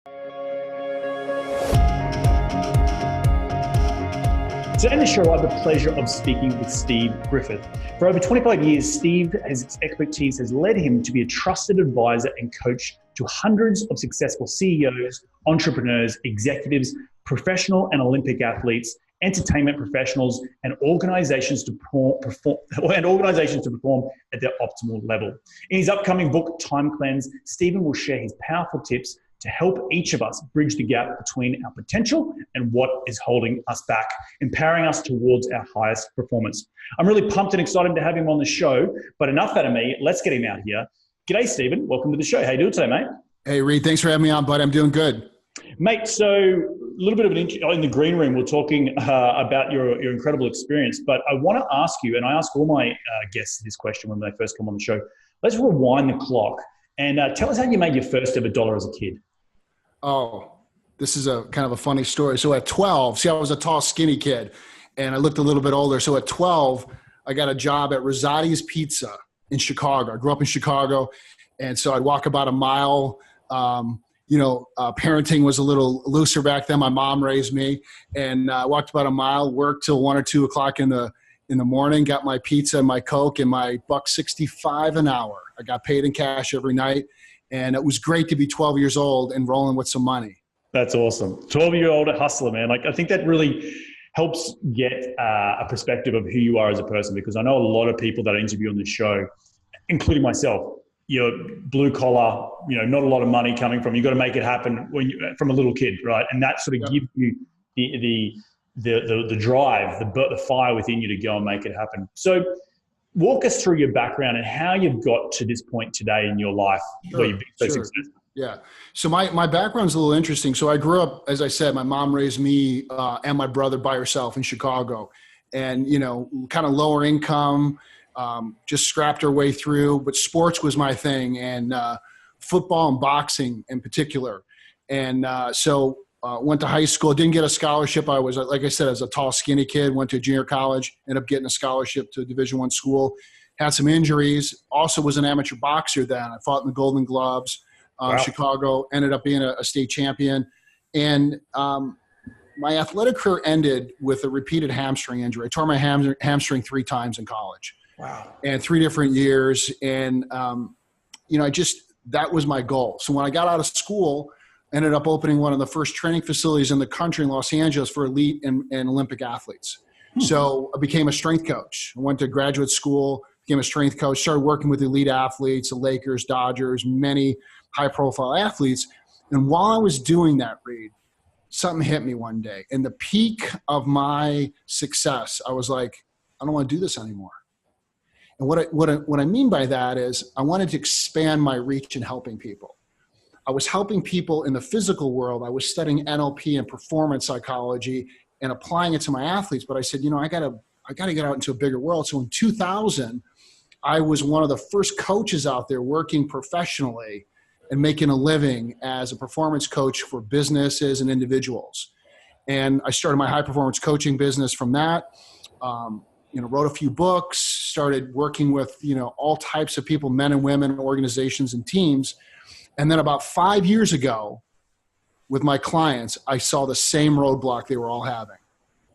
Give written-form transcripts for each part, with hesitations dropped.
Today on the show, I have the pleasure of speaking with Steve Griffith. For over 25 years, Steve's expertise has led him to be a trusted advisor and coach to hundreds of successful CEOs, entrepreneurs, executives, professional and Olympic athletes, entertainment professionals, and organizations to perform at their optimal level. In his upcoming book, Time Cleanse, Stephen will share his powerful tips to help each of us bridge the gap between our potential and what is holding us back, empowering us towards our highest performance. I'm really pumped and excited to have him on the show, but enough out of me. Let's get him out here. G'day, Stephen. Welcome to the show. How you doing today, mate? Hey, Reed. Thanks for having me on, bud. I'm doing good. Mate, so a little bit of in the green room, we're talking about your incredible experience, but I want to ask you, and I ask all my guests this question when they first come on the show, let's rewind the clock and tell us how you made your first ever dollar as a kid. Oh, this is a kind of a funny story. So at 12, I was a tall, skinny kid, and I looked a little bit older. So at 12, I got a job at Rosati's Pizza in Chicago. I grew up in Chicago, and so I'd walk about a mile. Parenting was a little looser back then. My mom raised me, and I walked about a mile, worked till 1 or 2 o'clock in the morning, got my pizza and my Coke and my $1.65 an hour. I got paid in cash every night. And it was great to be 12 years old and rolling with some money. That's awesome. 12-year-old hustler, man. Like, I think that really helps get a perspective of who you are as a person, because I know a lot of people that I interview on this show, including myself, blue collar, not a lot of money coming from, you got to make it happen from a little kid, right? And that sort of gives you the drive, the fire within you to go and make it happen. So walk us through your background and how you've got to this point today in your life where you've been so successful. Yeah. So my background's a little interesting. So I grew up, as I said, my mom raised me and my brother by herself in Chicago, and, kind of lower income, just scrapped her way through, but sports was my thing, and football and boxing in particular. And went to high school, didn't get a scholarship. I was, like I said, as a tall, skinny kid, went to junior college, ended up getting a scholarship to a Division I school, had some injuries, also was an amateur boxer then. I fought in the Golden Gloves, Wow. Chicago, ended up being a state champion. And my athletic career ended with a repeated hamstring injury. I tore my hamstring 3 times in college. Wow. And 3 different years. And, that was my goal. So when I got out of school, ended up opening one of the first training facilities in the country in Los Angeles for elite and Olympic athletes. So I became a strength coach. I went to graduate school, became a strength coach, started working with elite athletes, the Lakers, Dodgers, many high-profile athletes. And while I was doing that, Reed, something hit me one day. In the peak of my success, I was like, I don't want to do this anymore. And what I mean by that is I wanted to expand my reach in helping people. I was helping people in the physical world. I was studying NLP and performance psychology and applying it to my athletes. But I said, I got to get out into a bigger world. So in 2000, I was one of the first coaches out there working professionally and making a living as a performance coach for businesses and individuals. And I started my high performance coaching business from that. Wrote a few books, started working with, all types of people, men and women, organizations and teams. And then about 5 years ago, with my clients, I saw the same roadblock they were all having.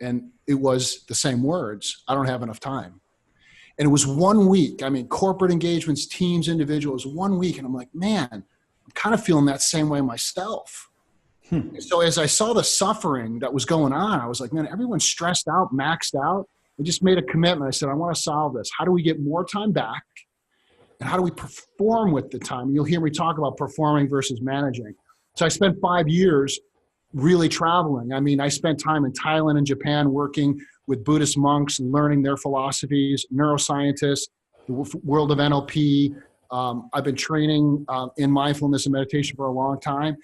And it was the same words: I don't have enough time. And it was 1 week. Corporate engagements, teams, individuals, 1 week. And I'm like, man, I'm kind of feeling that same way myself. So as I saw the suffering that was going on, I was like, man, everyone's stressed out, maxed out. I just made a commitment. I said, I want to solve this. How do we get more time back? And how do we perform with the time? You'll hear me talk about performing versus managing. So I spent 5 years really traveling. I spent time in Thailand and Japan working with Buddhist monks, learning their philosophies, neuroscientists, the world of NLP. I've been training in mindfulness and meditation for a long time.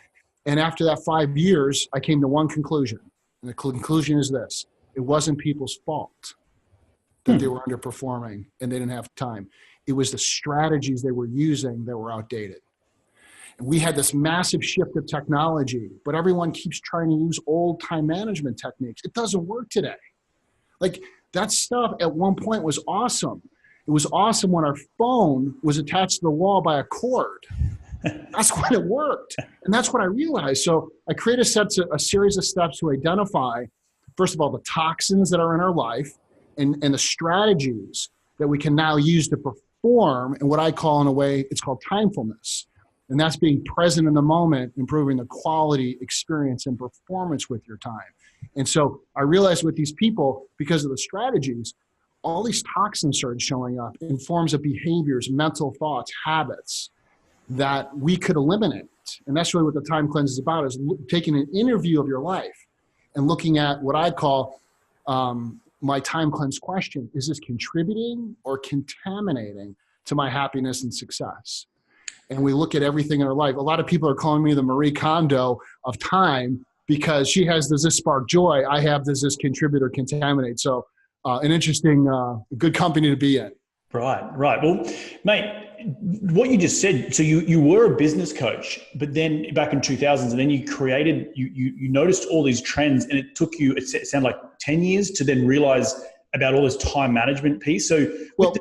And after that 5 years, I came to one conclusion. And the conclusion is this: it wasn't people's fault that they were underperforming and they didn't have time. It was the strategies they were using that were outdated. And we had this massive shift of technology, but everyone keeps trying to use old time management techniques. It doesn't work today. Like, that stuff at one point was awesome. It was awesome when our phone was attached to the wall by a cord. That's when it worked. And that's what I realized. So I created a series of steps to identify, first of all, the toxins that are in our life and the strategies that we can now use to perform, and what I call, in a way, it's called timefulness. And that's being present in the moment, improving the quality, experience, and performance with your time. And so I realized with these people, because of the strategies, all these toxins started showing up in forms of behaviors, mental thoughts, habits that we could eliminate. And that's really what the time cleanse is about, is taking an interview of your life and looking at what I call my time cleanse question. Is this contributing or contaminating to my happiness and success? And we look at everything in our life. A lot of people are calling me the Marie Kondo of time, because she has, does this spark joy? I have, does this contribute or contaminate? So an interesting, good company to be in. Right. Well, mate, what you just said, so you were a business coach, but then back in 2000s, and then you created, you noticed all these trends, and it took you, it sounded like 10 years to then realize about all this time management piece. So, I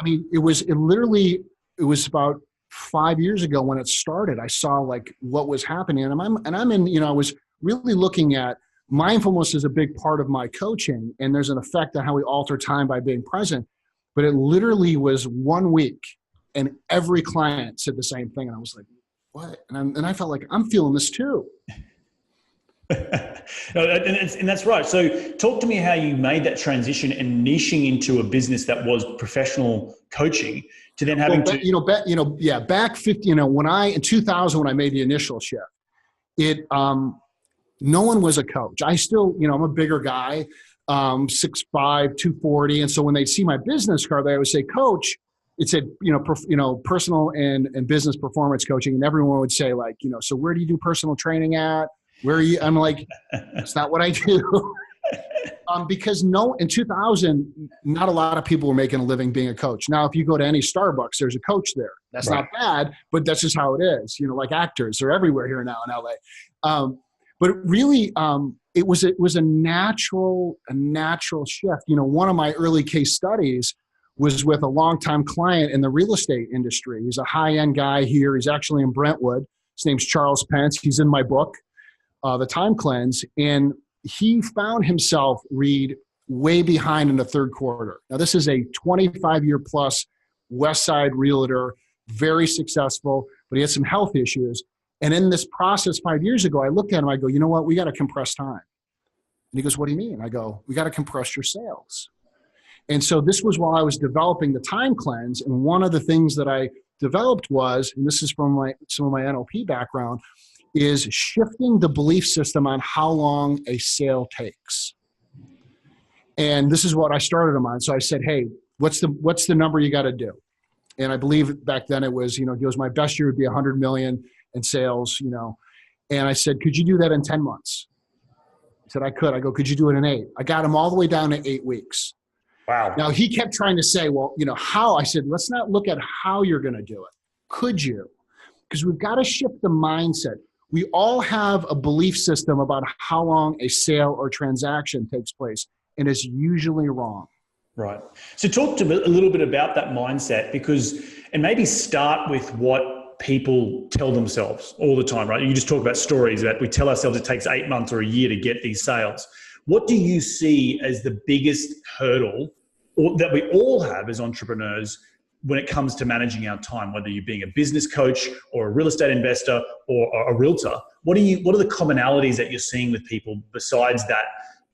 mean, it was about 5 years ago when it started. I saw like what was happening, and I'm in, I was really looking at mindfulness is a big part of my coaching, and there's an effect on how we alter time by being present. But it literally was 1 week, and every client said the same thing. And I was like, what? And I felt like I'm feeling this too. And that's right. So talk to me how you made that transition and niching into a business that was professional coaching to then having back 50, in 2000, when I made the initial shift, no one was a coach. I still, I'm a bigger guy. 6'5", 240. And so when they see my business card, they always say, coach, it said, personal and business performance coaching. And everyone would say like, so where do you do personal training at? Where are you? I'm like, that's not what I do. Because in 2000, not a lot of people were making a living being a coach. Now, if you go to any Starbucks, there's a coach there. That's right. Not bad, but that's just how it is. Like actors, they're everywhere here now in LA. But really, it was a natural shift. One of my early case studies was with a longtime client in the real estate industry. He's a high-end guy here. He's actually in Brentwood. His name's Charles Pence. He's in my book, The Time Cleanse. And he found himself, Reed, way behind in the third quarter. Now, this is a 25-year plus West Side realtor, very successful, but he had some health issues. And in this process 5 years ago, I looked at him, I go, you know what? We got to compress time. And he goes, what do you mean? I go, we got to compress your sales. And so this was while I was developing the time cleanse. And one of the things that I developed was, and this is from some of my NLP background, is shifting the belief system on how long a sale takes. And this is what I started them on. So I said, hey, what's the number you got to do? And I believe back then it was, he goes, my best year would be 100 million in sales, And I said, could you do that in 10 months? He said, I could. I go, could you do it in 8? I got him all the way down to 8 weeks. Wow. Now he kept trying to say, well, how? I said, let's not look at how you're going to do it. Could you? Because we've got to shift the mindset. We all have a belief system about how long a sale or transaction takes place, and it's usually wrong. Right. So talk to me a little bit about that mindset, and maybe start with what people tell themselves all the time, right? You just talk about stories that we tell ourselves it takes 8 months or a year to get these sales. What do you see as the biggest hurdle that we all have as entrepreneurs when it comes to managing our time, whether you're being a business coach or a real estate investor or a realtor? What are the commonalities that you're seeing with people besides that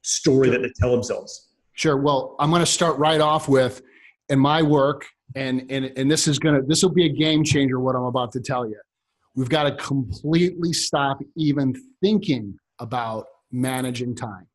story that they tell themselves? Sure. Well, I'm going to start right off with, in my work, and this will be a game changer, what I'm about to tell you. We've got to completely stop even thinking about managing time.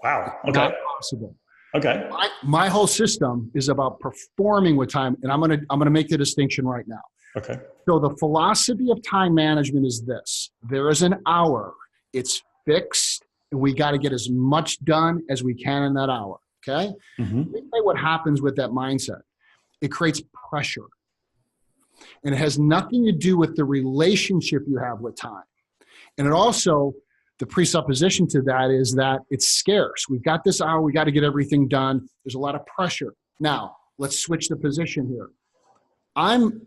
Wow. Okay. Not possible. Okay. My whole system is about performing with time, and I'm gonna make the distinction right now. Okay. So the philosophy of time management is this: there is an hour, it's fixed, and we got to get as much done as we can in that hour. Okay. Mm-hmm. Let me tell you what happens with that mindset. It creates pressure, and it has nothing to do with the relationship you have with time, and it also. The presupposition to that is that it's scarce. We've got this hour. We got to get everything done. There's a lot of pressure. Now, let's switch the position here. I'm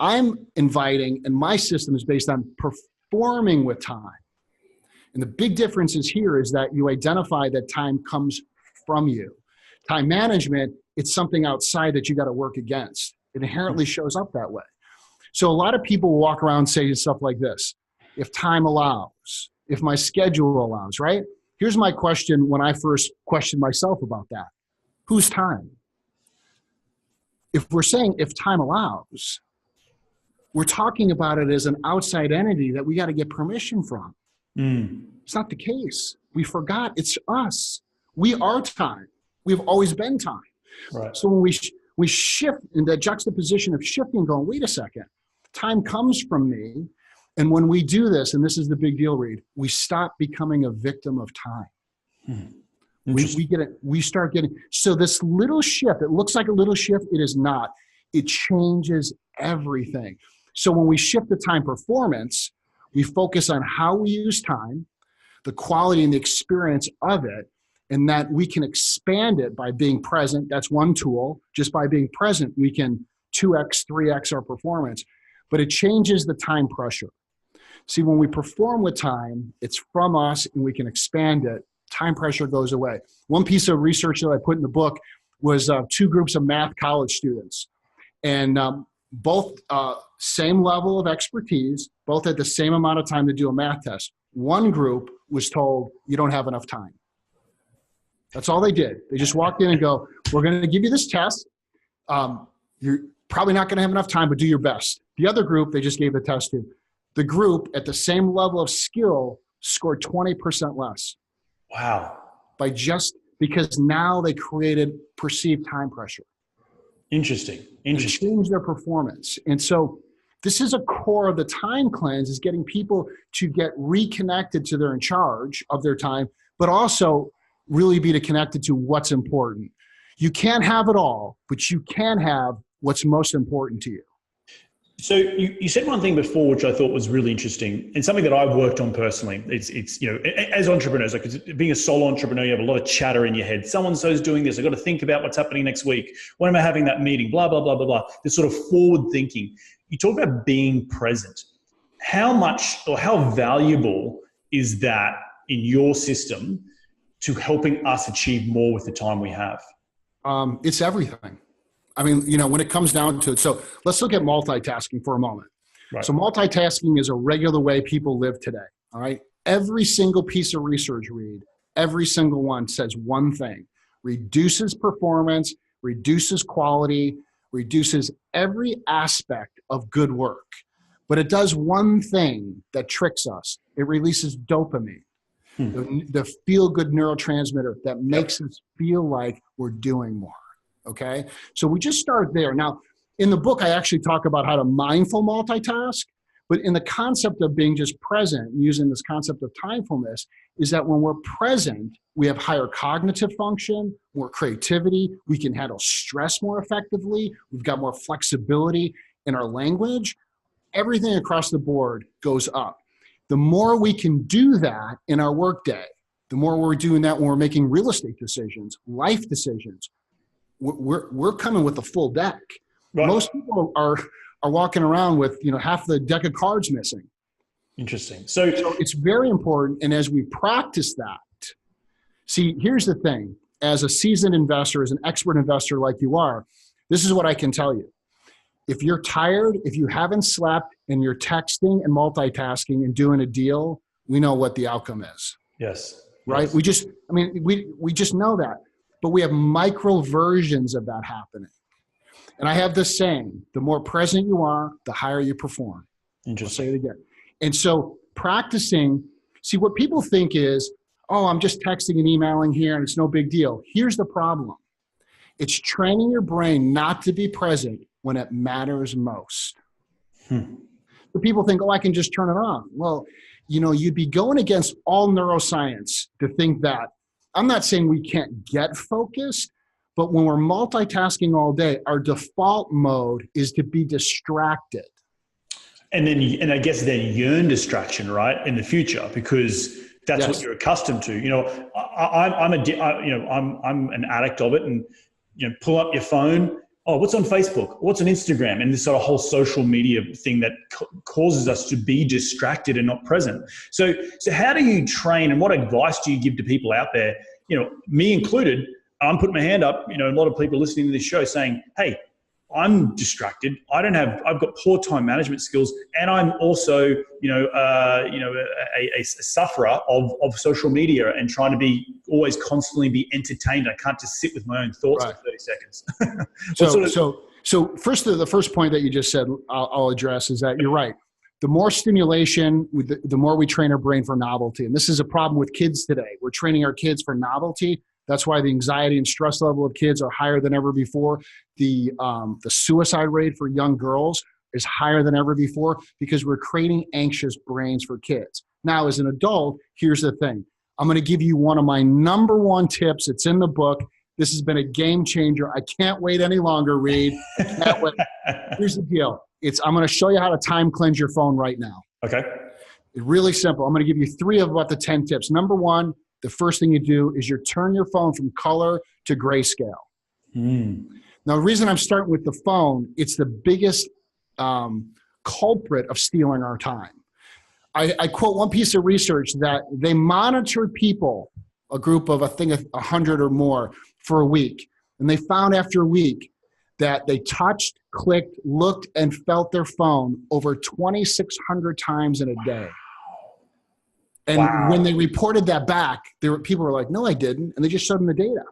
inviting, and my system is based on performing with time. And the big difference is here is that you identify that time comes from you. Time management, it's something outside that you got to work against. It inherently shows up that way. So a lot of people walk around saying stuff like this: if time allows, if my schedule allows, right? Here's my question when I first questioned myself about that. Whose time? If we're saying if time allows, we're talking about it as an outside entity that we got to get permission from. It's not the case. We forgot it's us. We are time. We've always been time. Right. So when we shift in that juxtaposition of shifting, going, wait a second, time comes from me. And when we do this, and this is the big deal, Reed, we stop becoming a victim of time. We start getting, so this little shift, it looks like a little shift, it is not. It changes everything. So when we shift the time performance, we focus on how we use time, the quality and the experience of it, and that we can expand it by being present. That's one tool. Just by being present, we can 2x, 3x our performance, but it changes the time pressure. See, when we perform with time, it's from us and we can expand it. Time pressure goes away. One piece of research that I put in the book was two groups of math college students, and both same level of expertise, both had the same amount of time to do a math test. One group was told, you don't have enough time. That's all they did. They just walked in and go, we're going to give you this test. You're probably not going to have enough time, but do your best. The other group, they just gave the test to. The group at the same level of skill scored 20% less. Wow. Because now they created perceived time pressure. Interesting. They changed their performance. And so this is a core of the time cleanse, is getting people to get reconnected to their in charge of their time, but also really be connected to what's important. You can't have it all, but you can have what's most important to you. So you said one thing before, which I thought was really interesting, and something that I've worked on personally. It's as entrepreneurs, like being a solo entrepreneur, you have a lot of chatter in your head. So-and-so's doing this. I've got to think about what's happening next week. When am I having that meeting? Blah, blah, blah, blah, blah. This sort of forward thinking. You talk about being present. How much or how valuable is that in your system to helping us achieve more with the time we have? It's everything. I mean, when it comes down to it. So let's look at multitasking for a moment. Right. So multitasking is a regular way people live today. All right. Every single piece of research, Reed, every single one says one thing: reduces performance, reduces quality, reduces every aspect of good work. But it does one thing that tricks us. It releases dopamine, the feel-good neurotransmitter that makes us feel like we're doing more. Okay, so we just start there. Now, in the book, I actually talk about how to mindful multitask, but in the concept of being just present, using this concept of timefulness, is that when we're present, we have higher cognitive function, more creativity, we can handle stress more effectively, we've got more flexibility in our language. Everything across the board goes up. The more we can do that in our workday, the more we're doing that when we're making real estate decisions, life decisions, we're coming with a full deck. Right. Most people are walking around with half the deck of cards missing. Interesting. So it's very important. And as we practice that, see, here's the thing: as a seasoned investor, as an expert investor like you are, this is what I can tell you. If you're tired, if you haven't slept, and you're texting and multitasking and doing a deal, we know what the outcome is. Yes. Right. Yes. We just know that. But we have micro versions of that happening. And I have this saying: the more present you are, the higher you perform. Interesting. I'll say it again. And so practicing, see, what people think is, oh, I'm just texting and emailing here and it's no big deal. Here's the problem. It's training your brain not to be present when it matters most. So people think, oh, I can just turn it on. Well, you'd be going against all neuroscience to think that. I'm not saying we can't get focused, but when we're multitasking all day, our default mode is to be distracted. And I guess then yearn distraction, right, in the future, because that's what you're accustomed to. I'm an addict of it, and pull up your phone oh, what's on Facebook? What's on Instagram? And this sort of whole social media thing that causes us to be distracted and not present. So how do you train, and what advice do you give to people out there, me included? I'm putting my hand up, a lot of people listening to this show saying, hey, I'm distracted. I've got poor time management skills, and I'm also, a sufferer of social media and trying to be always constantly be entertained. I can't just sit with my own thoughts for 30 seconds. So first, the first point that you just said, I'll address is that you're right. The more stimulation, the more we train our brain for novelty. And this is a problem with kids today. We're training our kids for novelty. That's why the anxiety and stress level of kids are higher than ever before. The suicide rate for young girls is higher than ever before because we're creating anxious brains for kids. Now, as an adult, here's the thing. I'm going to give you one of my number one tips. It's in the book. This has been a game changer. I can't wait any longer, Reed. I can't wait. Here's the deal. I'm going to show you how to time cleanse your phone right now. Okay. It's really simple. I'm going to give you 3 of about the 10 tips. Number 1, the first thing you do is you turn your phone from color to grayscale. Now, the reason I'm starting with the phone, it's the biggest culprit of stealing our time. I quote one piece of research that they monitored people, a group of, I think, 100 or more, for a week. And they found after a week that they touched, clicked, looked, and felt their phone over 2,600 times in a day. And when they reported that back, people were like, no, I didn't. And they just showed them the data.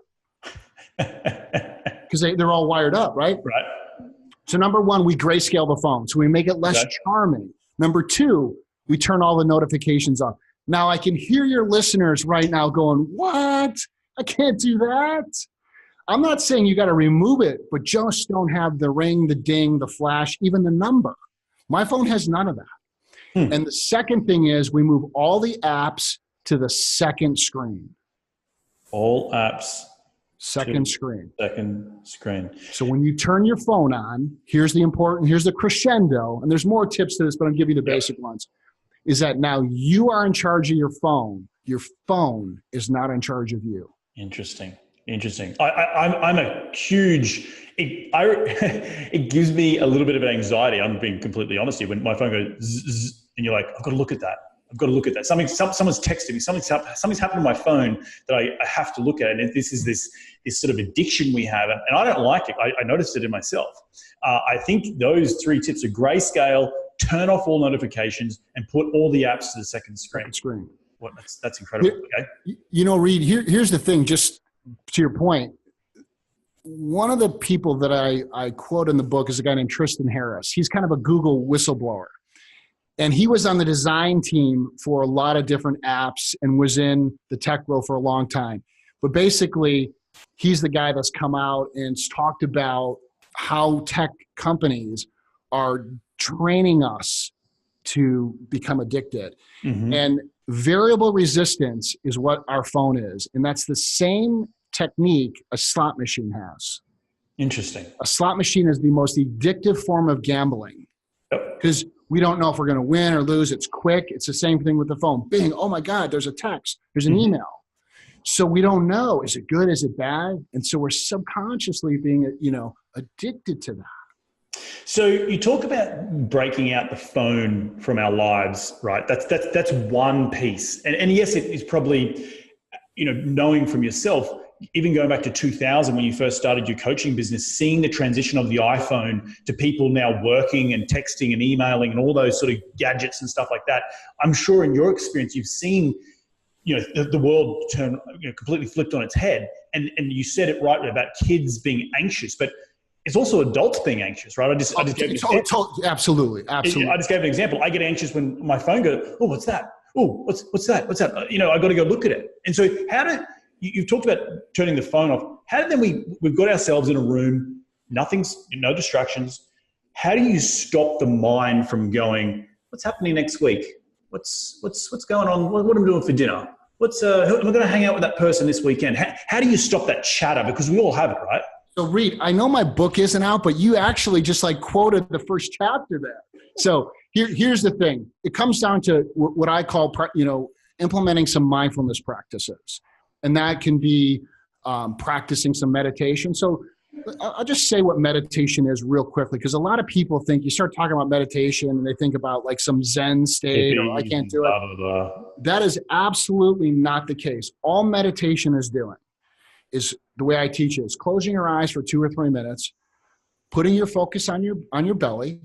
Because they're all wired up, right? Right. So number 1, we grayscale the phone. So we make it less charming. Number 2, we turn all the notifications off. Now, I can hear your listeners right now going, what? I can't do that. I'm not saying you got to remove it, but just don't have the ring, the ding, the flash, even the number. My phone has none of that. And the second thing is we move all the apps to the second screen. All apps. Second screen. Second screen. So when you turn your phone on, here's the crescendo, and there's more tips to this, but I'll give you the basic ones, is that now you are in charge of your phone. Your phone is not in charge of you. Interesting. I'm a huge, it gives me a little bit of anxiety. I'm being completely honest here. When my phone goes zzz, and you're like, I've got to look at that. Someone's texted me. Something's happened to my phone that I have to look at. And this is this sort of addiction we have. And I don't like it. I noticed it in myself. I think those 3 tips are grayscale, turn off all notifications, and put all the apps to the second screen. Well, that's incredible. Okay. Reed, here's the thing, just to your point. One of the people that I quote in the book is a guy named Tristan Harris. He's kind of a Google whistleblower. And he was on the design team for a lot of different apps and was in the tech world for a long time. But basically, he's the guy that's come out and talked about how tech companies are training us to become addicted. Mm-hmm. And variable resistance is what our phone is. And that's the same technique a slot machine has. Interesting. A slot machine is the most addictive form of gambling. Because we don't know if we're going to win or lose. It's quick. It's the same thing with the phone. Bing. Oh my God, there's a text. There's an email. So we don't know. Is it good? Is it bad? And so we're subconsciously being, addicted to that. So you talk about breaking out the phone from our lives, right? That's one piece. And yes, it is probably, knowing from yourself, even going back to 2000 when you first started your coaching business, seeing the transition of the iPhone to people now working and texting and emailing and all those sort of gadgets and stuff like that. I'm sure in your experience, you've seen, the world turn, completely flipped on its head. And you said it right about kids being anxious, but it's also adults being anxious, right? I just gave absolutely. I just gave an example. I get anxious when my phone goes, oh, what's that? Oh, what's that? What's that? I got to go look at it. And so you've talked about turning the phone off. How then we've got ourselves in a room, no distractions. How do you stop the mind from going, what's happening next week? What's going on? What am I doing for dinner? Am I going to hang out with that person this weekend? How do you stop that chatter? Because we all have it, right? So Reed, I know my book isn't out, but you actually just quoted the first chapter there. So here's the thing. It comes down to what I call, implementing some mindfulness practices. And that can be practicing some meditation. So I'll just say what meditation is real quickly, because a lot of people think you start talking about meditation and they think about like some Zen state or I can't do it. Blah, blah, blah. That is absolutely not the case. All meditation is doing is the way I teach it is closing your eyes for 2 or 3 minutes, putting your focus on your belly,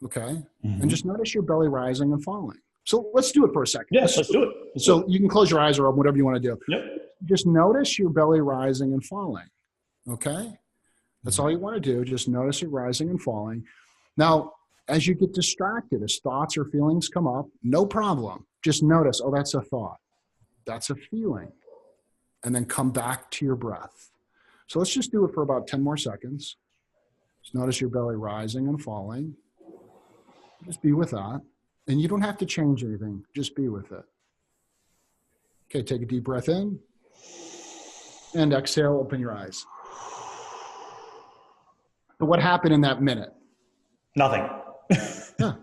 okay, and just notice your belly rising and falling. So let's do it for a second. Yes, let's do it. So you can close your eyes or open, whatever you want to do. Yep. Just notice your belly rising and falling, okay? That's all you want to do. Just notice it rising and falling. Now, as you get distracted, as thoughts or feelings come up, no problem. Just notice, oh, that's a thought. That's a feeling. And then come back to your breath. So let's just do it for about 10 more seconds. Just notice your belly rising and falling. Just be with that. And you don't have to change anything. Just be with it. Okay, take a deep breath in. And exhale, open your eyes. So what happened in that minute? Nothing. Yeah.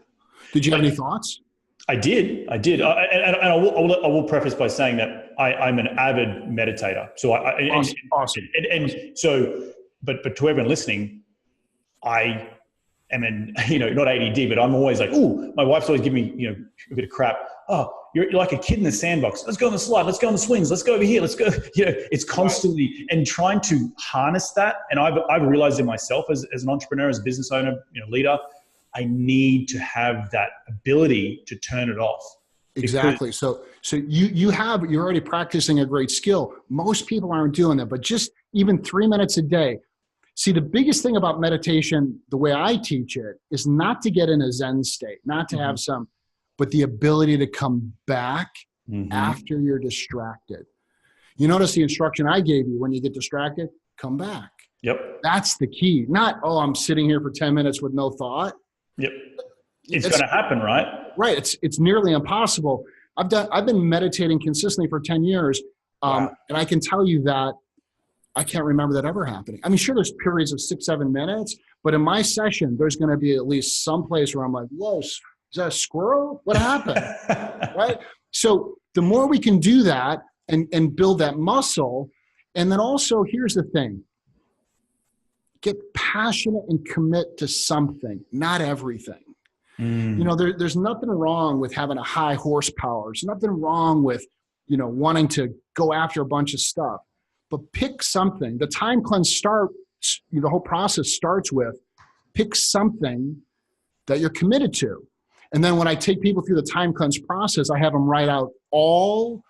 Did you have any thoughts? I did. And I will preface by saying that I'm an avid meditator. So Awesome. And so, but to everyone listening, I am not ADD, but I'm always like, ooh, my wife's always giving me, a bit of crap. Oh, you're like a kid in the sandbox. Let's go on the slide. Let's go on the swings. Let's go over here. Let's go. It's constantly and trying to harness that. And I've realized in myself as an entrepreneur, as a business owner, leader, I need to have that ability to turn it off. Exactly. So you're already practicing a great skill. Most people aren't doing that, but just even 3 minutes a day. See, the biggest thing about meditation, the way I teach it, is not to get in a Zen state, not to have but the ability to come back after you're distracted. You notice the instruction I gave you when you get distracted, come back. Yep. That's the key. Not, oh, I'm sitting here for 10 minutes with no thought. Yep. It's going to happen, right? Right. It's nearly impossible. I've been meditating consistently for 10 years. And I can tell you that I can't remember that ever happening. I mean, sure, there's periods of 6-7 minutes, but in my session, there's going to be at least some place where I'm like, whoa, is that a squirrel? What happened? Right? So the more we can do that and build that muscle, and then also here's the thing, get passionate and commit to something, not everything. There's nothing wrong with having a high horsepower. There's nothing wrong with, wanting to go after a bunch of stuff, but pick something. The time cleanse the whole process starts with pick something that you're committed to. And then when I take people through the time cleanse process, I have them write out all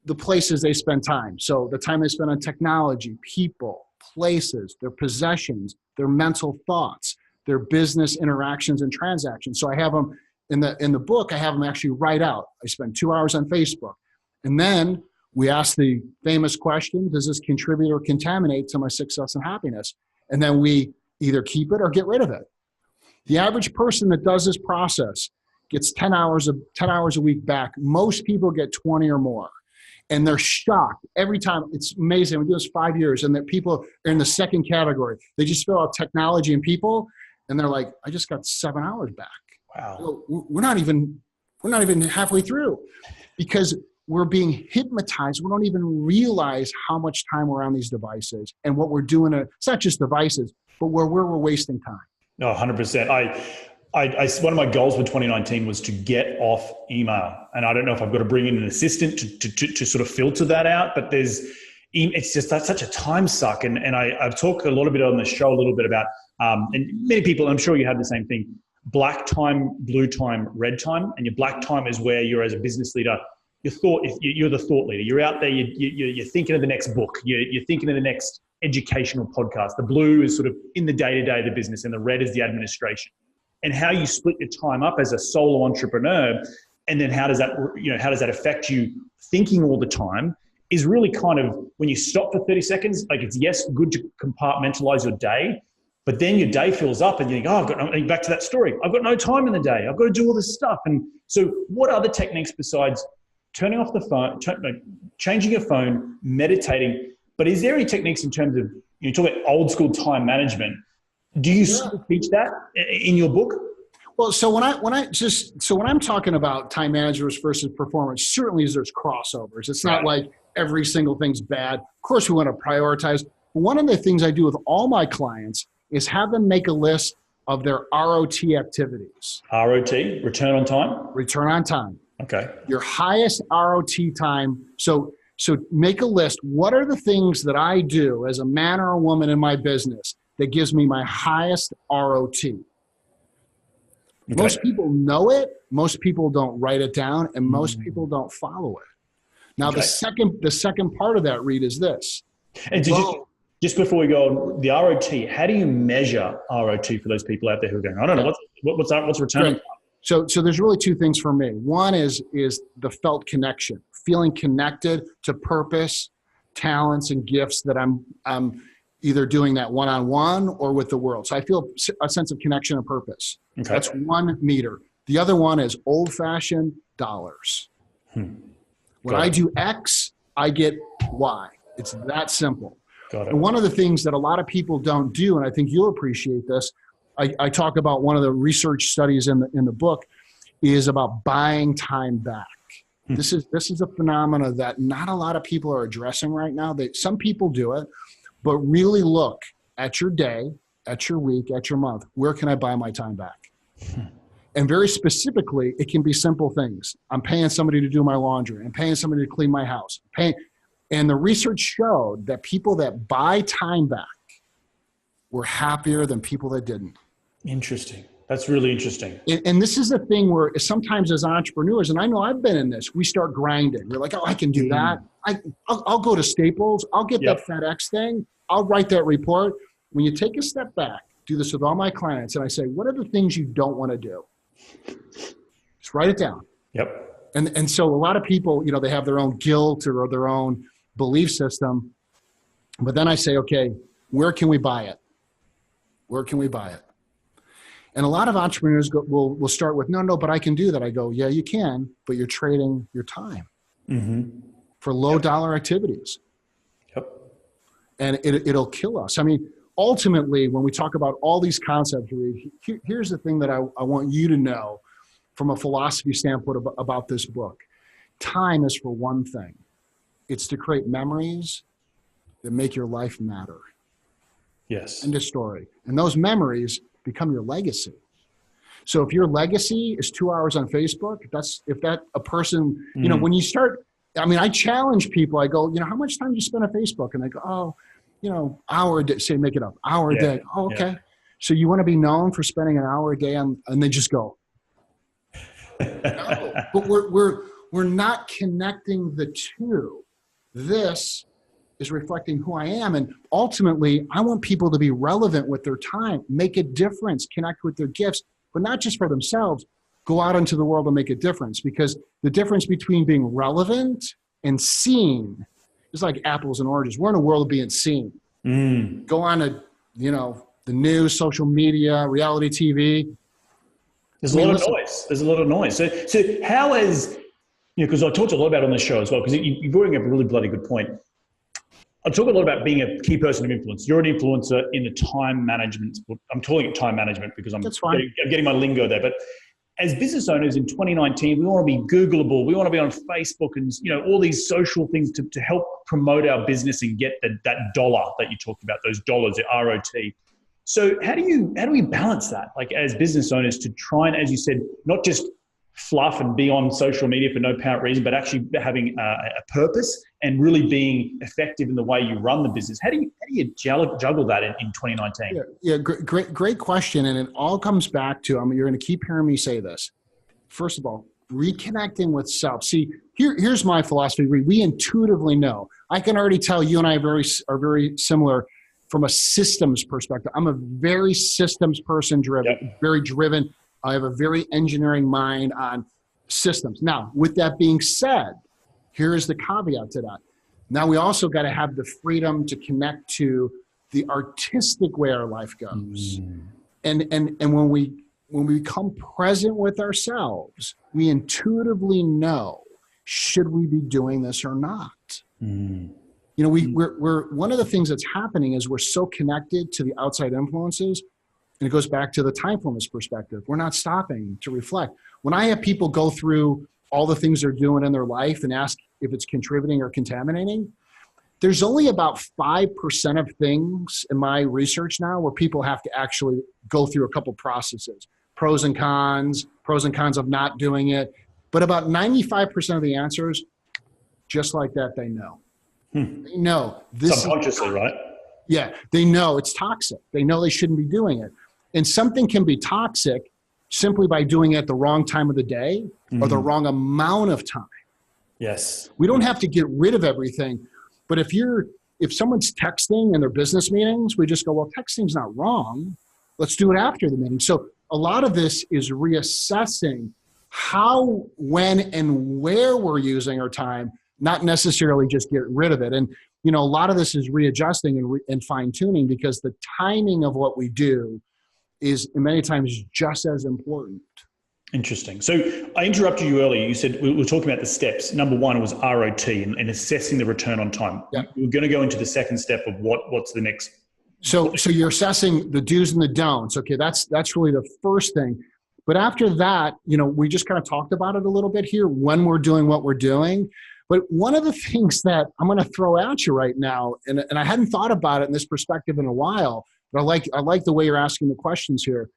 the places they spend time. So the time they spend on technology, people, places, their possessions, their mental thoughts, their business interactions and transactions. So I have them in the book, I have them actually write out. I spend 2 hours on Facebook. And then we ask the famous question, does this contribute or contaminate to my success and happiness? And then we either keep it or get rid of it. The average person that does this process gets 10 hours a week back. Most people get 20 or more. And they're shocked every time. It's amazing. We do this 5 years, and that people are in the second category. They just fill out technology and people, and they're like, I just got 7 hours back. Wow. So we're not even halfway through, because we're being hypnotized. We don't even realize how much time we're on these devices and what we're doing. It's not just devices, but where we're wasting time. No, 100%. One of my goals for 2019 was to get off email. And I don't know if I've got to bring in an assistant to sort of filter that out, but it's just, that's such a time suck. And I've talked a little bit on the show, a little bit about, and many people, I'm sure you have the same thing, black time, blue time, red time. And your black time is where you're, as a business leader, you're the thought leader. You're out there, you're thinking of the next book. You're thinking of the next educational podcast. The blue is sort of in the day-to-day of the business, and the red is the administration. And how you split your time up as a solo entrepreneur, and then how does that affect you thinking all the time, is really kind of, when you stop for 30 seconds, like, it's good to compartmentalize your day, but then your day fills up and you think, back to that story, I've got no time in the day. I've got to do all this stuff. And so what other techniques besides turning off the phone, changing your phone, meditating, but is there any techniques in terms of, you talk about old school time management? Do you teach that in your book? Well, so when I'm talking about time managers versus performance, certainly there's crossovers. It's not like every single thing's bad. Of course, we want to prioritize, One of the things I do with all my clients is have them make a list of their ROT activities. ROT, return on time? Return on time. Okay. Your highest ROT time. So make a list. What are the things that I do as a man or a woman in my business that gives me my highest ROT? Okay. Most people know it. Most people don't write it down, and most people don't follow it. Now, okay. the second part of that, Reed, is this. And just before we go on, the ROT, how do you measure ROT for those people out there who are going, I don't know, what's return? So there's really two things for me. One is the felt connection, feeling connected to purpose, talents, and gifts that I'm either doing that one-on-one or with the world. So I feel a sense of connection and purpose. Okay. That's 1 meter. The other one is old-fashioned dollars. When I do X, I get Y. It's that simple. Got it. And one of the things that a lot of people don't do, and I think you'll appreciate this, I talk about one of the research studies in the book is about buying time back. This is a phenomena that not a lot of people are addressing right now. Some people do it, but really look at your day, at your week, at your month. Where can I buy my time back? And very specifically, it can be simple things. I'm paying somebody to do my laundry. I'm paying somebody to clean my house. And the research showed that people that buy time back were happier than people that didn't. Interesting. That's really interesting. And this is the thing where sometimes as entrepreneurs, and I know I've been in this, we start grinding. We're like, oh, I can do that. I'll go to Staples. I'll get that FedEx thing. I'll write that report. When you take a step back, do this with all my clients, and I say, what are the things you don't want to do? Just write it down. Yep. And so a lot of people, they have their own guilt or their own belief system. But then I say, okay, where can we buy it? Where can we buy it? And a lot of entrepreneurs will start with, no, but I can do that. I go, yeah, you can, but you're trading your time for low dollar activities. Yep. And it'll kill us. I mean, ultimately, when we talk about all these concepts, here's the thing that I want you to know from a philosophy standpoint about this book. Time is for one thing. It's to create memories that make your life matter. Yes. End of story. And those memories become your legacy. So if your legacy is 2 hours on Facebook, when you start, I challenge people, I go, how much time do you spend on Facebook? And they go, hour a day, say, make it up, hour a day. Oh, okay. Yeah. So you want to be known for spending an hour a day and they just go, no, but we're not connecting the two. This is reflecting who I am. And ultimately, I want people to be relevant with their time, make a difference, connect with their gifts, but not just for themselves, go out into the world and make a difference. Because the difference between being relevant and seen is like apples and oranges. We're in a world of being seen. Go on to, the news, social media, reality TV. There's a lot of noise. There's a lot of noise. So how is, because I talked a lot about it on the show as well, because you've already got a really bloody good point. I talk a lot about being a key person of influence. You're an influencer in the time management. I'm calling it time management because I'm getting my lingo there. But as business owners in 2019, we want to be Googleable. We want to be on Facebook and all these social things to help promote our business and get that dollar that you talked about, those dollars, the ROT. So how do we balance that, like as business owners, to try and, as you said, not just fluff and be on social media for no apparent reason, but actually having a purpose and really being effective in the way you run the business? How do you juggle that in 2019? Yeah, great question. And it all comes back to, you're going to keep hearing me say this. First of all, reconnecting with self. See, here's my philosophy. We intuitively know. I can already tell you and I are very similar from a systems perspective. I'm a very systems person driven, very driven. I have a very engineering mind on systems. Now, with that being said, here is the caveat to that. Now, we also got to have the freedom to connect to the artistic way our life goes. And when we become present with ourselves, we intuitively know, should we be doing this or not? We're one of the things that's happening is we're so connected to the outside influences. And it goes back to the timefulness perspective. We're not stopping to reflect. When I have people go through all the things they're doing in their life and ask if it's contributing or contaminating, There's only about 5% of things in my research now where people have to actually go through a couple processes, pros and cons of not doing it. But about 95% of the answers, just like that, they know. They know this subconsciously, right? Yeah, they know it's toxic. They know they shouldn't be doing it. And something can be toxic simply by doing it at the wrong time of the day or the wrong amount of time. Yes. We don't have to get rid of everything. But if someone's texting in their business meetings, we just go, well, texting's not wrong. Let's do it after the meeting. So a lot of this is reassessing how, when, and where we're using our time, not necessarily just get rid of it. And, a lot of this is readjusting and fine tuning, because the timing of what we do is many times just as important. Interesting. So I interrupted you earlier. You said we were talking about the steps. Number one was ROT and assessing the return on time. Yeah. We're going to go into the second step of what's the next. So you're assessing the do's and the don'ts. Okay, that's really the first thing. But after that, we just kind of talked about it a little bit here when we're doing what we're doing. But one of the things that I'm going to throw at you right now, and I hadn't thought about it in this perspective in a while, but I like the way you're asking the questions here,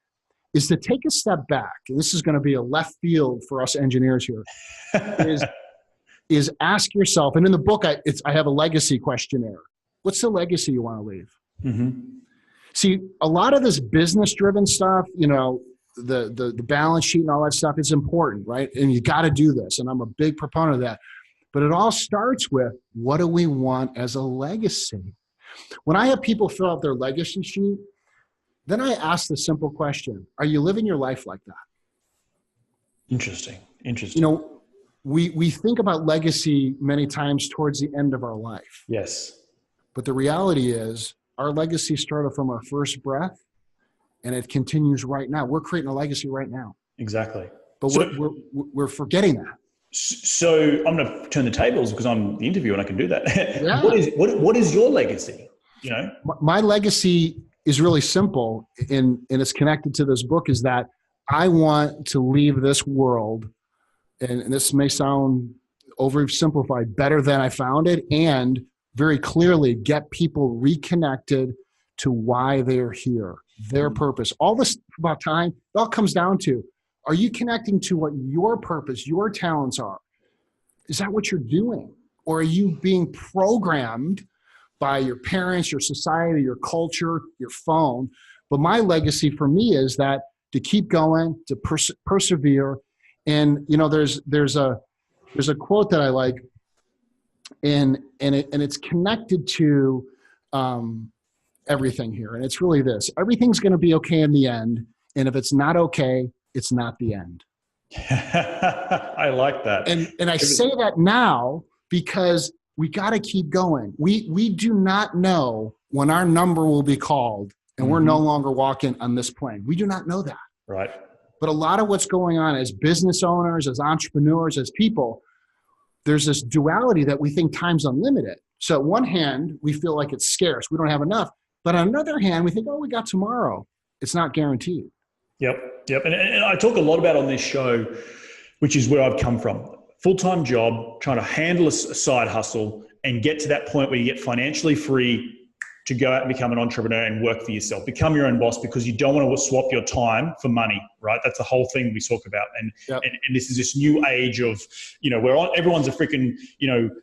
is to take a step back. And this is going to be a left field for us engineers here. is ask yourself, and in the book I have a legacy questionnaire. What's the legacy you want to leave? Mm-hmm. See, a lot of this business-driven stuff, the balance sheet and all that stuff is important, right? And you got to do this, and I'm a big proponent of that. But it all starts with, what do we want as a legacy? When I have people fill out their legacy sheet, then I ask the simple question, are you living your life like that? Interesting. We think about legacy many times towards the end of our life. Yes. But the reality is, our legacy started from our first breath, and it continues right now. We're creating a legacy right now. Exactly. But we're forgetting that. So I'm going to turn the tables because I'm the interviewer and I can do that. Yeah. What is your legacy? My legacy is really simple, and it's connected to this book, is that I want to leave this world, and this may sound oversimplified, better than I found it, and very clearly get people reconnected to why they're here, their purpose. All this about time, it all comes down to, are you connecting to what your purpose, your talents are? Is that what you're doing? Or are you being programmed by your parents, your society, your culture, your phone? But my legacy for me is that to keep going, to persevere. And there's a quote that I like, and it's connected to everything here. And it's really this: everything's going to be okay in the end, and if it's not okay, it's not the end. I like that. And I say that now because we got to keep going. We do not know when our number will be called and we're no longer walking on this plane. We do not know that. Right. But a lot of what's going on as business owners, as entrepreneurs, as people, there's this duality that we think time's unlimited. So on one hand, we feel like it's scarce. We don't have enough. But on another hand, we think, we got tomorrow. It's not guaranteed. Yep. And I talk a lot about on this show, which is where I've come from. Full-time job, trying to handle a side hustle and get to that point where you get financially free to go out and become an entrepreneur and work for yourself. Become your own boss, because you don't want to swap your time for money, right? That's the whole thing we talk about. And this is this new age of, where everyone's a freaking,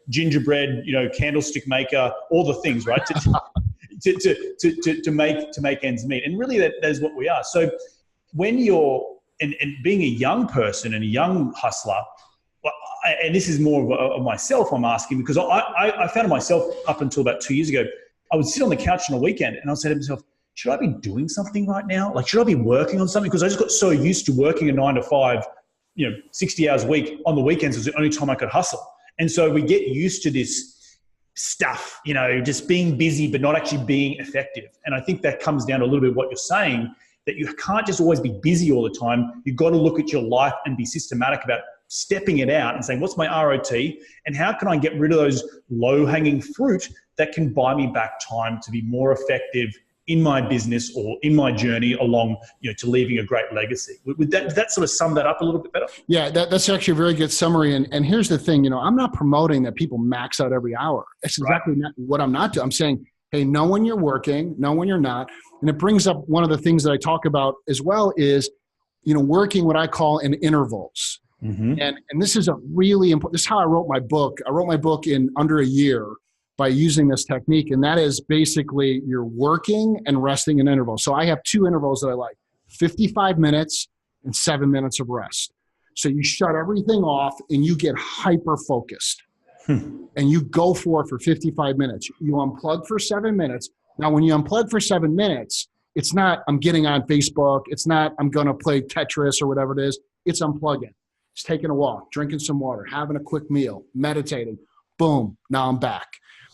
gingerbread, candlestick maker, all the things, right? To make ends meet. And really that is what we are. So when you're, and being a young person and a young hustler, and this is more of myself I'm asking, because I found myself up until about 2 years ago, I would sit on the couch on a weekend and I'd say to myself, should I be doing something right now? Like, should I be working on something? Because I just got so used to working a 9 to 5, 60 hours a week. On the weekends was the only time I could hustle. And so we get used to this stuff, just being busy, but not actually being effective. And I think that comes down to a little bit of what you're saying, that you can't just always be busy all the time. You've got to look at your life and be systematic about stepping it out and saying, what's my ROT and how can I get rid of those low-hanging fruit that can buy me back time to be more effective in my business or in my journey along, to leaving a great legacy. Would that sort of sum that up a little bit better? Yeah, that's actually a very good summary. And here's the thing, I'm not promoting that people max out every hour. That's exactly not what I'm not doing. I'm saying, hey, know when you're working, know when you're not. And it brings up one of the things that I talk about as well is, working what I call in intervals. Mm-hmm. And this is a really important, this is how I wrote my book. I wrote my book in under a year by using this technique. And that is basically you're working and resting in intervals. So I have 2 intervals that I like, 55 minutes and 7 minutes of rest. So you shut everything off and you get hyper focused and you go for 55 minutes. You unplug for 7 minutes. Now, when you unplug for 7 minutes, it's not, I'm getting on Facebook. It's not, I'm going to play Tetris or whatever it is. It's unplugging. It's taking a walk, drinking some water, having a quick meal, meditating. Boom. Now I'm back.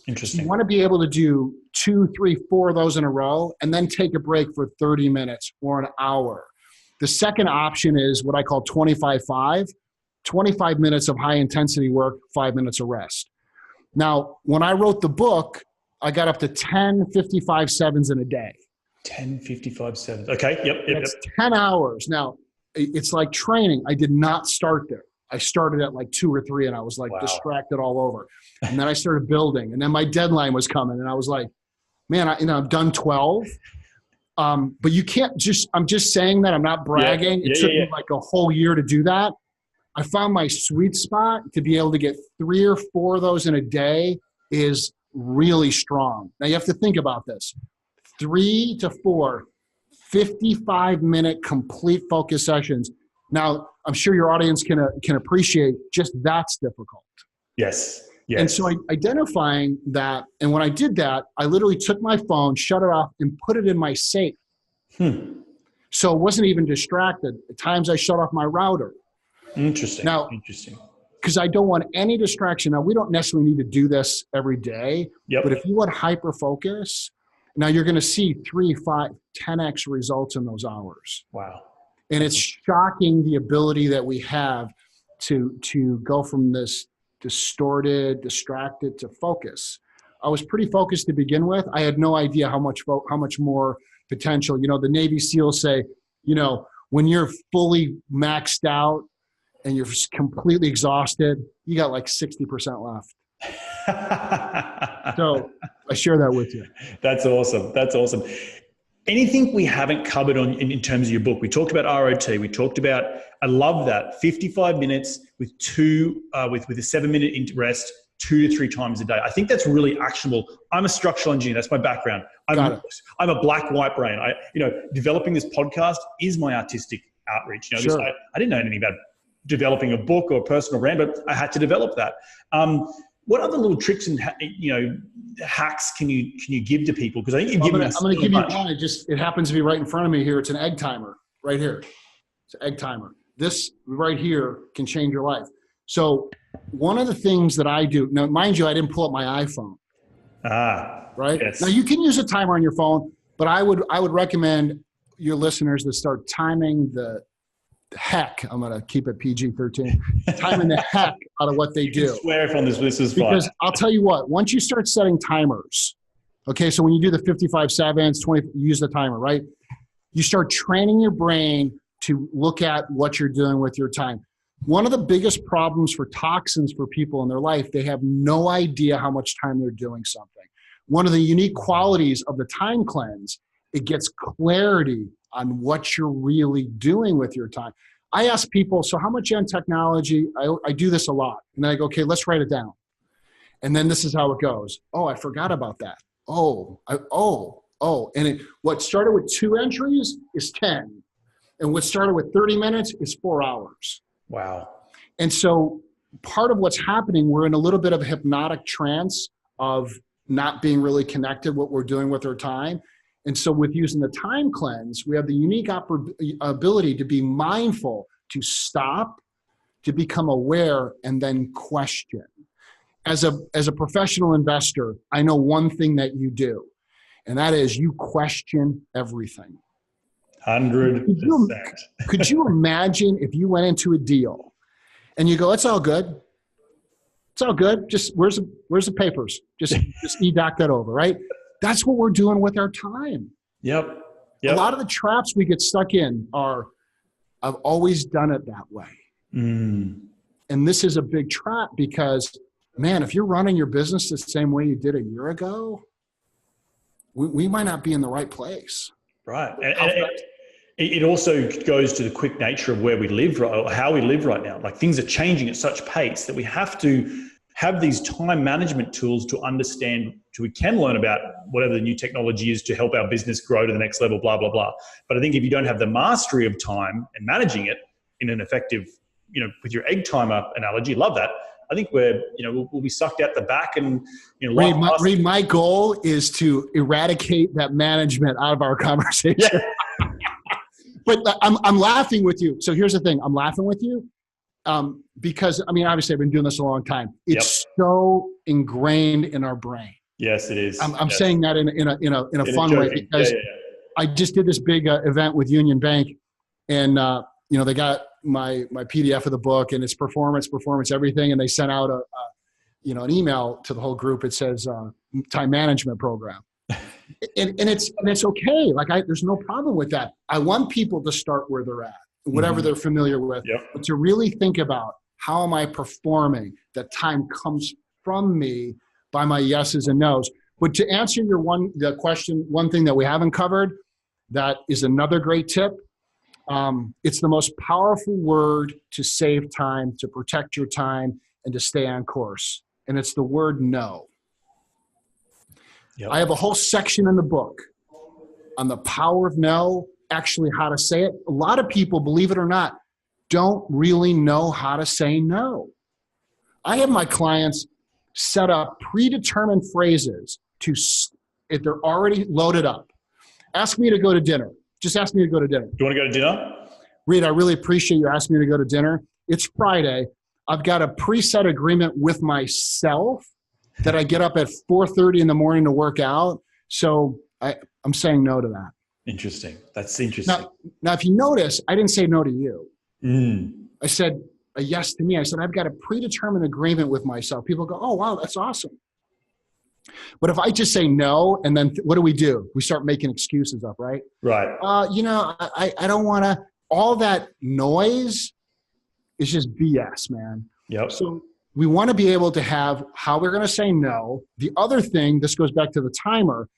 Interesting. You want to be able to do 2, 3, 4 of those in a row and then take a break for 30 minutes or an hour. The second option is what I call 25-5, 25 minutes of high intensity work, 5 minutes of rest. Now, when I wrote the book, I got up to 10 55-7s in a day. 10 55-7s. Okay. Yep. That's 10 hours. Now, it's like training. I did not start there. I started at like 2 or 3 and I was like distracted all over. And then I started building and then my deadline was coming and I was like, man, I've done 12. But you can't I'm just saying that, I'm not bragging. It took me like a whole year to do that. I found my sweet spot to be able to get 3 or 4 of those in a day is really strong. Now you have to think about this. 3 to 4 55-minute complete focus sessions. Now, I'm sure your audience can appreciate just that's difficult. Yes. And so identifying that, and when I did that, I literally took my phone, shut it off, and put it in my safe. So it wasn't even distracted. At times I shut off my router. Interesting. Now, because I don't want any distraction. Now, we don't necessarily need to do this every day, but if you want hyper focus, now you're going to see 3, 5, 10x results in those hours. Wow. And it's shocking the ability that we have to go from this distorted, distracted to focus. I was pretty focused to begin with. I had no idea how much more potential. The Navy SEALs say, when you're fully maxed out and you're completely exhausted, you got like 60% left. So I share that with you. That's awesome. Anything we haven't covered in terms of your book? We talked about ROT. We talked about, I love that, 55 minutes with with a 7-minute rest 2 to 3 times a day. I think that's really actionable. I'm a structural engineer. That's my background. I'm a black-white brain. Developing this podcast is my artistic outreach. Sure. I didn't know anything about developing a book or a personal brand, but I had to develop that. What other little tricks and hacks can you give to people? Because I think you've given us. I'm going to give you one. It happens to be right in front of me here. It's an egg timer right here. It's an egg timer. This right here can change your life. So one of the things that I do now, mind you, I didn't pull up my iPhone. Right. Yes. Now you can use a timer on your phone, but I would recommend your listeners to start timing the heck, I'm going to keep it PG-13, timing the heck out of what they do. Swear from this is fun. Because I'll tell you what, once you start setting timers, okay, so when you do the 55-7s, 20, use the timer, right? You start training your brain to look at what you're doing with your time. One of the biggest problems for toxins for people in their life, they have no idea how much time they're doing something. One of the unique qualities of the time cleanse, it gets clarity on what you're really doing with your time. I ask people, so how much on technology? I do this a lot. And then I go, okay, let's write it down. And then this is how it goes. Oh, I forgot about that. And what started with 2 entries is 10. And what started with 30 minutes is 4 hours. Wow. And so part of what's happening, we're in a little bit of a hypnotic trance of not being really connected what we're doing with our time. And so with using the time cleanse, we have the unique ability to be mindful, to stop, to become aware, and then question. As a professional investor, I know one thing that you do, and that is you question everything. 100%. Could you imagine if you went into a deal and you go, it's all good. It's all good. Just where's the papers? Just e-doc that over, right? That's what we're doing with our time. Yep. A lot of the traps we get stuck in are, I've always done it that way. Mm. And this is a big trap because, man, if you're running your business the same way you did a year ago, we might not be in the right place. Right. And it also goes to the quick nature of where we live, or how we live right now. Like, things are changing at such pace that we have to have these time management tools to understand, so we can learn about whatever the new technology is to help our business grow to the next level, blah, blah, blah. But I think if you don't have the mastery of time and managing it in an effective, with your egg timer analogy, love that. I think we'll be sucked out the back and, Reed, my goal is to eradicate that management out of our conversation. Yeah. But I'm laughing with you. So here's the thing. I'm laughing with you because, obviously I've been doing this a long time. It's so ingrained in our brain. Yes, it is. I'm saying that in a fun way because I just did this big event with Union Bank, and they got my PDF of the book, and it's performance, everything, and they sent out an email to the whole group. It says time management program. And it's okay. Like, there's no problem with that. I want people to start where they're at, whatever they're familiar with, but to really think about, how am I performing? That time comes from me by my yeses and nos. But to answer the question, one thing that we haven't covered, that is another great tip. It's the most powerful word to save time, to protect your time, and to stay on course. And it's the word no. Yep. I have a whole section in the book on the power of no, actually how to say it. A lot of people, believe it or not, don't really know how to say no. I have my clients set up predetermined phrases if they're already loaded up. Ask me to go to dinner. Just ask me to go to dinner. Do you want to go to dinner? Reed, I really appreciate you asking me to go to dinner. It's Friday. I've got a preset agreement with myself that I get up at 4:30 in the morning to work out. So I'm saying no to that. Interesting. That's interesting. Now, if you notice, I didn't say no to you. Mm. I said a yes to me. I said, I've got a predetermined agreement with myself. People go, oh, wow, that's awesome. But if I just say no, and then what do? We start making excuses up, right? Right. I don't want to. All that noise is just BS, man. Yep. So we want to be able to have how we're going to say no. The other thing, this goes back to the timer.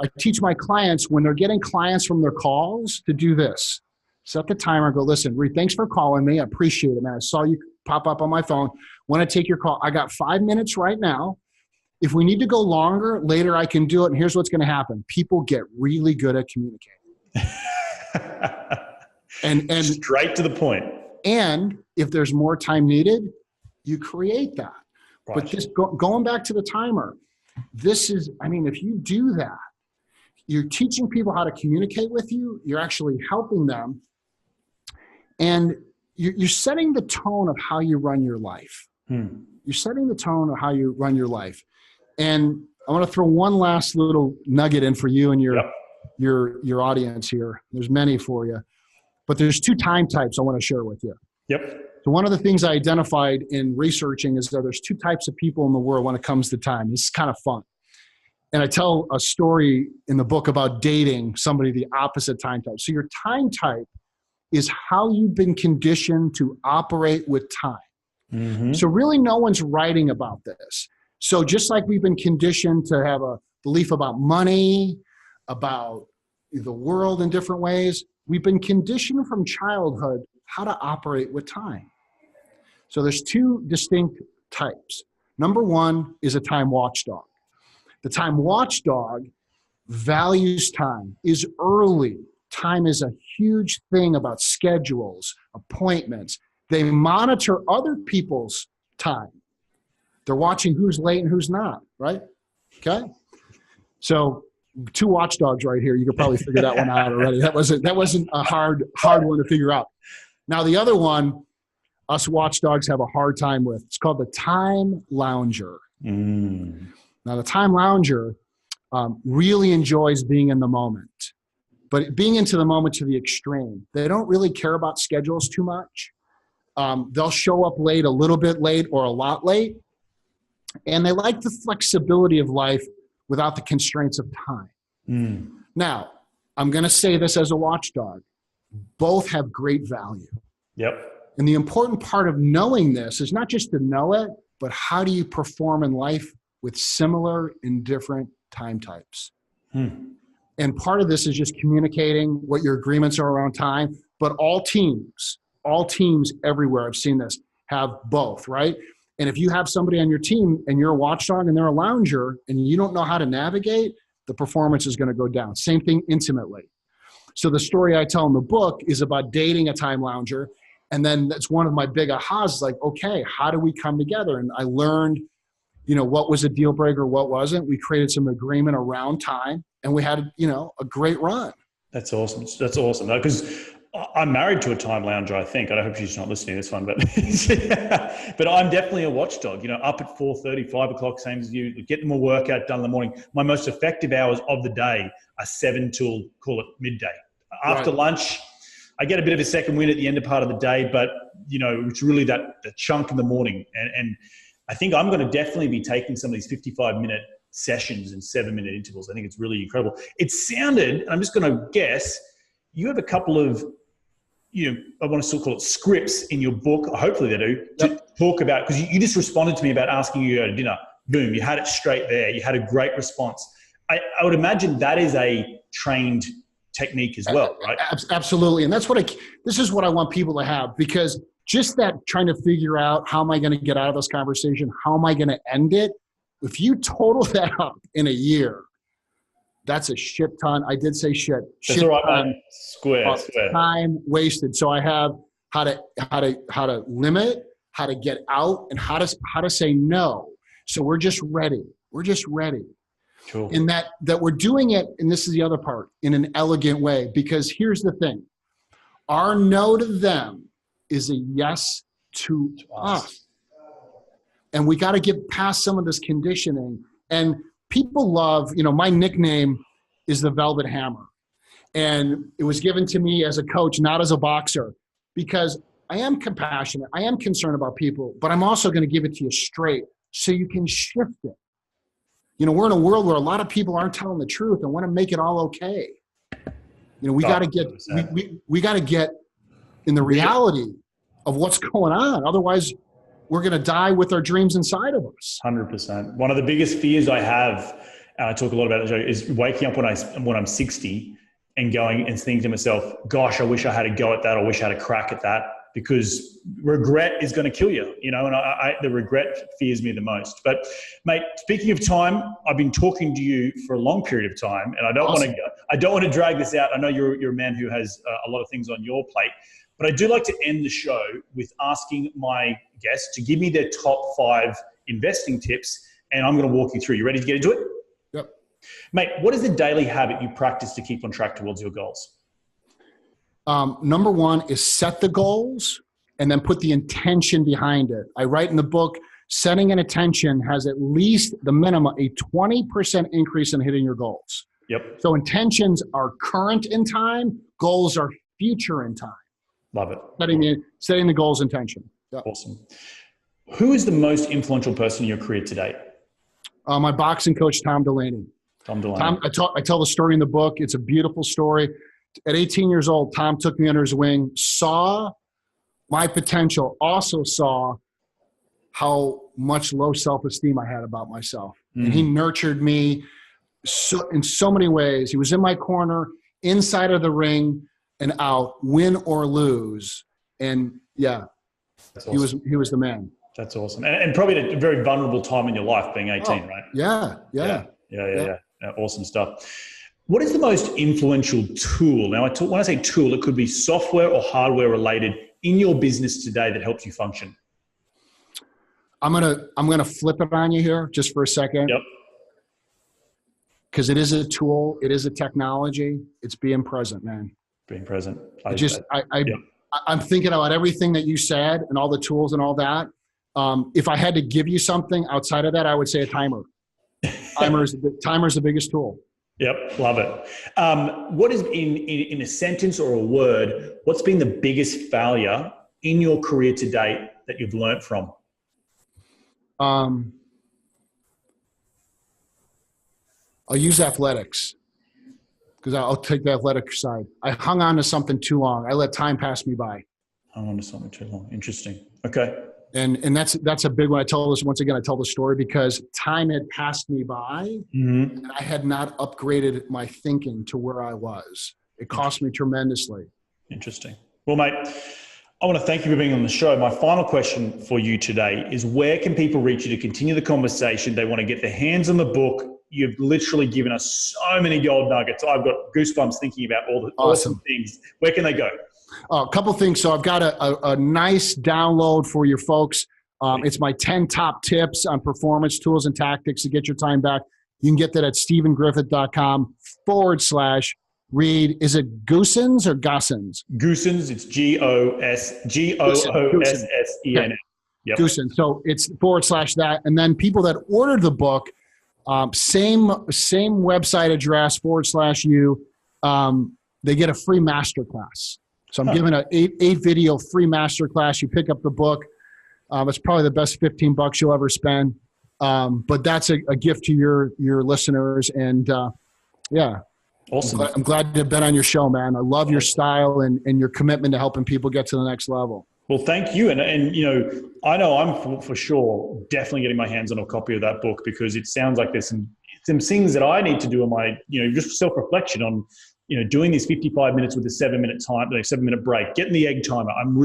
I teach my clients when they're getting clients from their calls to do this. Set the timer. Go, listen, Reed, thanks for calling me. I appreciate it, man. I saw you pop up on my phone. Want to take your call. I got 5 minutes right now. If we need to go longer, later I can do it. And here's what's going to happen. People get really good at communicating. and straight to the point. And if there's more time needed, you create that. Right. But just going back to the timer, this is, if you do that, you're teaching people how to communicate with you. You're actually helping them. And you're setting the tone of how you run your life. You're setting the tone of how you run your life. And I want to throw one last little nugget in for you and your audience here. There's many for you. But there's 2 time types I want to share with you. Yep. So one of the things I identified in researching is that there's 2 types of people in the world when it comes to time. This is kind of fun. And I tell a story in the book about dating somebody the opposite time type. So your time type is how you've been conditioned to operate with time. Mm-hmm. So really no one's writing about this. So just like we've been conditioned to have a belief about money, about the world in different ways, we've been conditioned from childhood how to operate with time. So there's 2 distinct types. Number 1 is a time watchdog. The time watchdog values time, is early. Time is a huge thing about schedules, appointments. They monitor other people's time. They're watching who's late and who's not, right? Okay. So 2 watchdogs right here. You could probably figure that one out already. That wasn't a hard one to figure out. Now the other one, us watchdogs have a hard time with. It's called the time lounger. Mm. Now the time lounger really enjoys being in the moment, but being into the moment to the extreme. They don't really care about schedules too much. They'll show up late, a little bit late, or a lot late. And they like the flexibility of life without the constraints of time. Mm. Now, I'm going to say this as a watchdog. Both have great value. Yep. And the important part of knowing this is not just to know it, but how do you perform in life with similar and different time types? And part of this is just communicating what your agreements are around time, but all teams everywhere, I've seen this, have both, right? And if you have somebody on your team and you're a watchdog and they're a lounger and you don't know how to navigate, the performance is going to go down. Same thing intimately. So the story I tell in the book is about dating a time lounger. And then that's one of my big ahas, like, okay, how do we come together? And I learned, what was a deal breaker, what wasn't. We created some agreement around time and we had, a great run. That's awesome. That's awesome. Because I'm married to a time lounger, I think. I hope she's not listening to this one, but but I'm definitely a watchdog, up at 4:30, 5 o'clock, same as you, getting my workout done in the morning. My most effective hours of the day are 7 till, call it midday. After lunch, I get a bit of a second wind at the end of part of the day, but it's really the chunk in the morning. And I think I'm going to definitely be taking some of these 55-minute sessions and 7-minute intervals. I think it's really incredible. It sounded, and I'm just going to guess, you have a couple of, I want to still call it scripts in your book, hopefully they do, to talk about, because you just responded to me about asking you to go to dinner. Boom, you had it straight there. You had a great response. I would imagine that is a trained technique as well, right? Absolutely. And this is what I want people to have, because just that trying to figure out how am I going to get out of this conversation? How am I going to end it? If you total that up in a year, that's a shit ton. I did say shit. That's all right, mate. Square. Time wasted. So I have how to limit, how to get out, and how to say no. So we're just ready. Cool. And that we're doing it, and this is the other part, in an elegant way, because here's the thing. Our no to them is a yes to us. And we got to get past some of this conditioning. And people love, my nickname is the Velvet Hammer. And it was given to me as a coach, not as a boxer, because I am compassionate. I am concerned about people, but I'm also going to give it to you straight so you can shift it. We're in a world where a lot of people aren't telling the truth and want to make it all okay. We got to get, we got to get in the reality of what's going on. Otherwise, we're going to die with our dreams inside of us. 100%. One of the biggest fears I have, and I talk a lot about it, is waking up when I'm 60 and going and thinking to myself, gosh, I wish I had a go at that. I wish I had a crack at that, because regret is going to kill you, and the regret fears me the most. But mate, speaking of time, I've been talking to you for a long period of time, and I don't want to drag this out. I know you're a man who has a lot of things on your plate. But I do like to end the show with asking my guests to give me their top 5 investing tips, and I'm going to walk you through. You ready to get into it? Yep. Mate, what is the daily habit you practice to keep on track towards your goals? Number 1 is set the goals and then put the intention behind it. I write in the book, setting an intention has at least the minimum a 20% increase in hitting your goals. Yep. So intentions are current in time, goals are future in time. Love it. Setting the goals intention. Yep. Awesome. Who is the most influential person in your career to date? My boxing coach, Tom Delaney. Tom, I tell the story in the book. It's a beautiful story. At 18 years old, Tom took me under his wing, saw my potential, also saw how much low self-esteem I had about myself. And he nurtured me in so many ways. He was in my corner, inside of the ring, and out, win or lose. And yeah, awesome. He was the man. That's awesome. And probably at a very vulnerable time in your life, being 18, right? Yeah. Awesome stuff. What is the most influential tool? Now, when I say tool, it could be software or hardware related in your business today that helps you function. I'm gonna flip it on you here just for a second. Yep. Because it is a tool, it is a technology. It's being present, man. Being present. I'm thinking about everything that you said and all the tools and all that. If I had to give you something outside of that, I would say a timer. Timer's the biggest tool. Yep, love it. What is in a sentence or a word, what's been the biggest failure in your career to date that you've learned from? I'll use athletics. because I'll take the athletic side. I hung on to something too long. I let time pass me by. Hung on to something too long. Interesting. Okay. And that's a big one. I tell the story because time had passed me by and I had not upgraded my thinking to where I was. It cost me tremendously. Interesting. Well, mate, I want to thank you for being on the show. My final question for you today is, where can people reach you to continue the conversation? They want to get their hands on the book. You've literally given us so many gold nuggets. I've got goosebumps thinking about all the awesome things. Where can they go? A couple things. So I've got a nice download for your folks. It's my 10 top tips on performance tools and tactics to get your time back. You can get that at stephengriffith.com/read. Is it Goosens or Gossens? Goosens. It's Goossens. Yep. Goosens. So it's /that. And then people that ordered the book, same website address /you, they get a free masterclass. So I'm giving an eight video free masterclass. You pick up the book. It's probably the best $15 you'll ever spend. But that's a gift to your listeners. And yeah. Awesome. I'm glad to have been on your show, man. I love your style and your commitment to helping people get to the next level. Well, thank you. And I know I'm for sure definitely getting my hands on a copy of that book, because it sounds like there's some things that I need to do in my, just self-reflection on, doing these 55 minutes with a 7-minute time, 7-minute break, getting the egg timer. I'm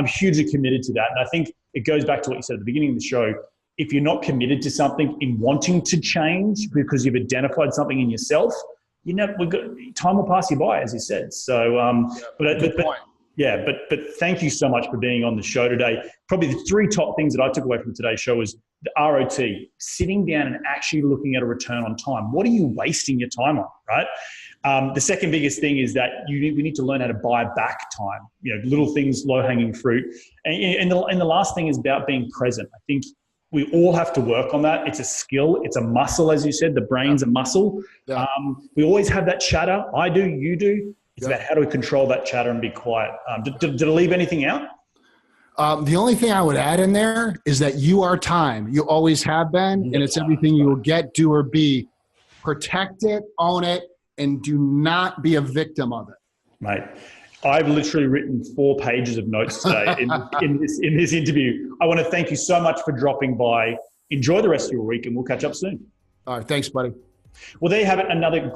hugely committed to that. And I think it goes back to what you said at the beginning of the show. If you're not committed to something in wanting to change because you've identified something in yourself, time will pass you by, as you said. So, but thank you so much for being on the show today. Probably the 3 top things that I took away from today's show is the ROT, sitting down and actually looking at a return on time. What are you wasting your time on, right? The second biggest thing is that we need to learn how to buy back time, little things, low-hanging fruit. And the last thing is about being present. I think we all have to work on that. It's a skill. It's a muscle, as you said. The brain's a muscle. Yeah. We always have that chatter. I do, you do. It's about how do we control that chatter and be quiet. Did I leave anything out? The only thing I would add in there is that you are time. You always have been, and it's everything you will get, do, or be. Protect it, own it, and do not be a victim of it. Mate, I've literally written 4 pages of notes today in this interview. I want to thank you so much for dropping by. Enjoy the rest of your week, and we'll catch up soon. All right. Thanks, buddy. Well, there you have it. Another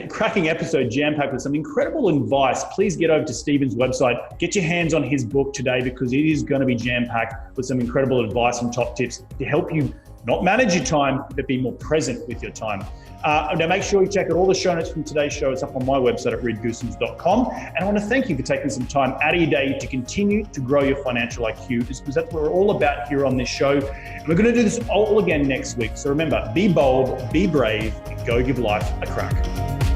cracking episode jam-packed with some incredible advice. Please get over to Stephen's website. Get your hands on his book today, because it is going to be jam-packed with some incredible advice and top tips to help you not manage your time, but be more present with your time. Now make sure you check out all the show notes from today's show. It's up on my website at readgoosens.com. And I want to thank you for taking some time out of your day to continue to grow your financial IQ, because that's what we're all about here on this show. And we're going to do this all again next week. So remember, be bold, be brave, and go give life a crack.